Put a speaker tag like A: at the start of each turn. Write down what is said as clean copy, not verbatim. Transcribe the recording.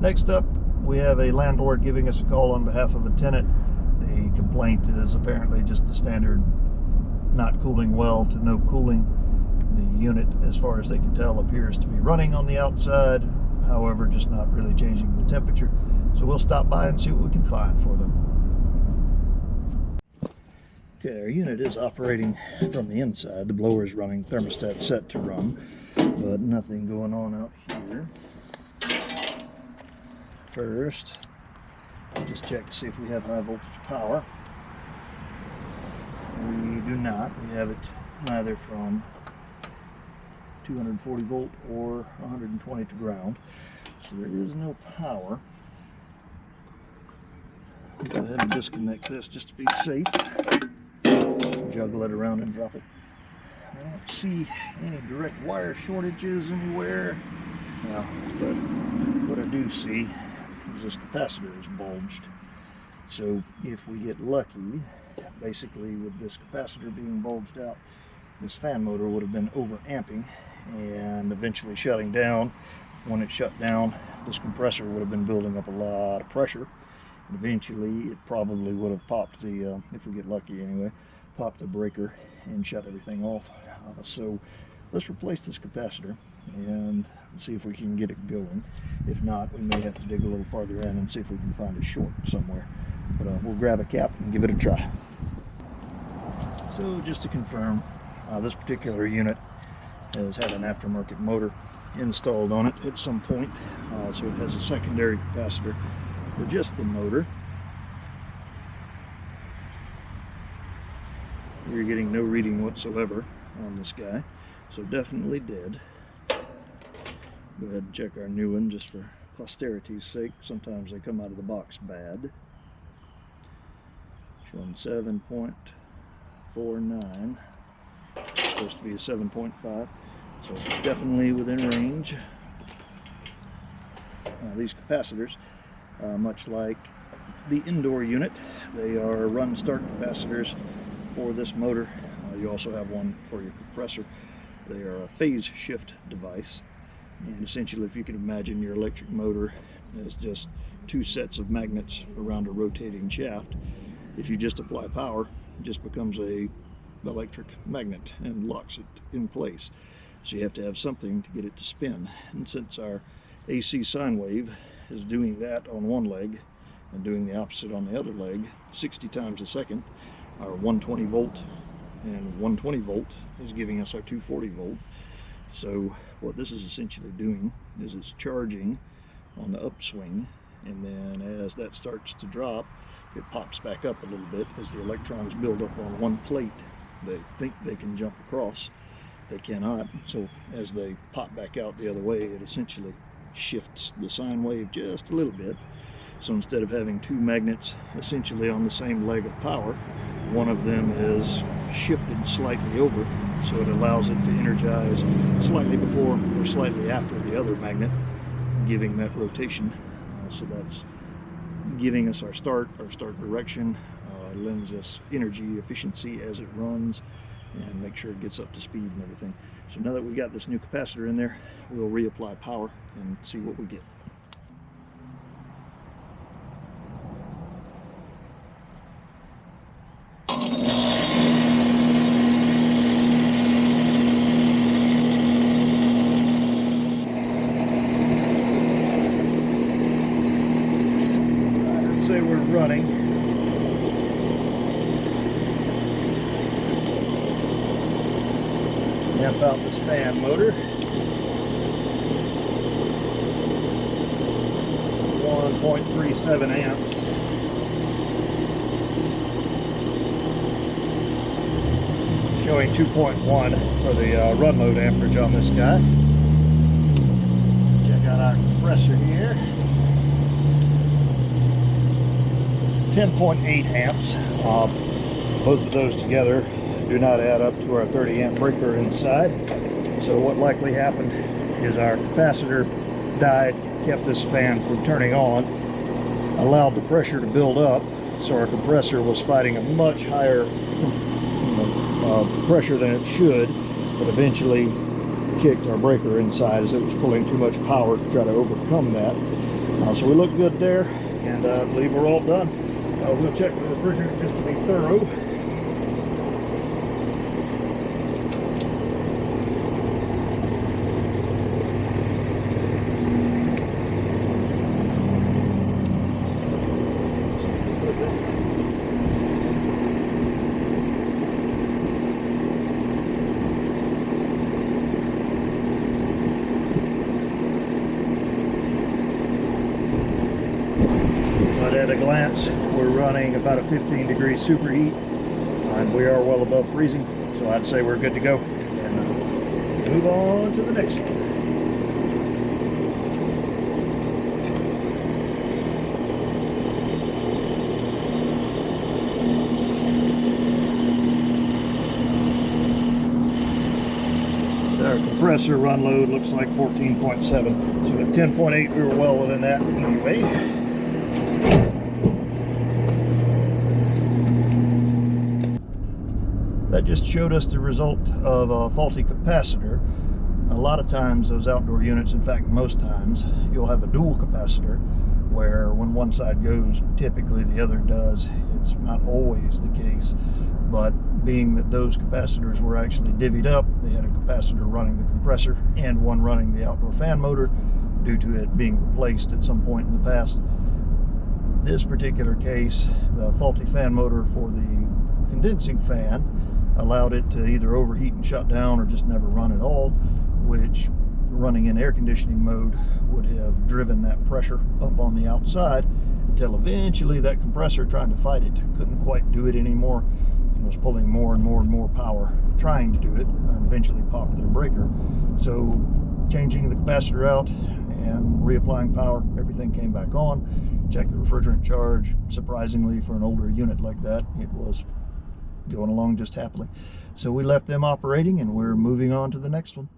A: Next up, we have a landlord giving us a call on behalf of a tenant. The complaint is apparently just the standard not cooling well to no cooling. The unit, as far as they can tell, appears to be running on the outside, however, just not really changing the temperature. So we'll stop by and see what we can find for them. Okay, our unit is operating from the inside. The blower is running, thermostat set to run, but nothing going on out here. First, we'll just check to see if we have high voltage power. We do not. We have it neither from 240 volt or 120 to ground, so there is no power. I'll go ahead and disconnect this just to be safe. Juggle it around and drop it. I don't see any direct wire shortages anywhere. No, but what I do see is this capacitor is bulged. So if we get lucky, basically with this capacitor being bulged out, this fan motor would have been over amping and eventually shutting down. When it shut down, this compressor would have been building up a lot of pressure. And eventually it probably would have popped the, if we get lucky anyway, pop the breaker and shut everything off. So let's replace this capacitor and see if we can get it going. If not, we may have to dig a little farther in and see if we can find a short somewhere. But we'll grab a cap and give it a try. So just to confirm, this particular unit has had an aftermarket motor installed on it at some point. So it has a secondary capacitor for just the motor. We're getting no reading whatsoever on this guy, so definitely dead. Go ahead and check our new one just for posterity's sake. Sometimes they come out of the box bad. Showing 7.49. Supposed to be a 7.5, so definitely within range. These capacitors, much like the indoor unit, they are run start capacitors for this motor. You also have one for your compressor. They are a phase shift device, and essentially, if you can imagine your electric motor as just two sets of magnets around a rotating shaft, if you just apply power, it just becomes a electric magnet and locks it in place. So you have to have something to get it to spin, and since our AC sine wave is doing that on one leg and doing the opposite on the other leg 60 times a second, our 120 volt and 120 volt is giving us our 240 volt. So what this is essentially doing is it's charging on the upswing, and then as that starts to drop, it pops back up a little bit as the electrons build up on one plate. They think they can jump across. They cannot. So as they pop back out the other way, it essentially shifts the sine wave just a little bit. So instead of having two magnets essentially on the same leg of power, one of them is shifted slightly over, so it allows it to energize slightly before or slightly after the other magnet, giving that rotation. So that's giving us our start direction, lends us energy efficiency as it runs, and make sure it gets up to speed and everything. So now that we've got this new capacitor in there, we'll reapply power and see what we get. I'd say we're running. Amp out this fan motor. 1.37 amps. Showing 2.1 for the run load amperage on this guy. Check out our compressor here. 10.8 amps. Both of those together do not add up to our 30 amp breaker inside. So what likely happened is our capacitor died, kept this fan from turning on, allowed the pressure to build up, so our compressor was fighting a much higher pressure than it should, but eventually kicked our breaker inside as it was pulling too much power to try to overcome that. So we look good there, and I believe we're all done. We'll check the refrigerant just to be thorough. But at a glance, we're running about a 15-degree superheat, and we are well above freezing, so I'd say we're good to go. And move on to the next one. Our compressor run load looks like 14.7, so at 10.8 we were well within that anyway. That just showed us the result of a faulty capacitor. A lot of times those outdoor units, in fact most times, you'll have a dual capacitor where when one side goes, typically the other does. It's not always the case, but being that those capacitors were actually divvied up, they had a capacitor running the compressor and one running the outdoor fan motor due to it being replaced at some point in the past. This particular case, the faulty fan motor for the condensing fan allowed it to either overheat and shut down or just never run at all, which running in air conditioning mode would have driven that pressure up on the outside until eventually that compressor, trying to fight it, couldn't quite do it anymore and was pulling more and more and more power trying to do it, and eventually popped their breaker. So changing the capacitor out and reapplying power, everything came back on. Checked the refrigerant charge. Surprisingly, for an older unit like that, it was going along just happily. So we left them operating and we're moving on to the next one.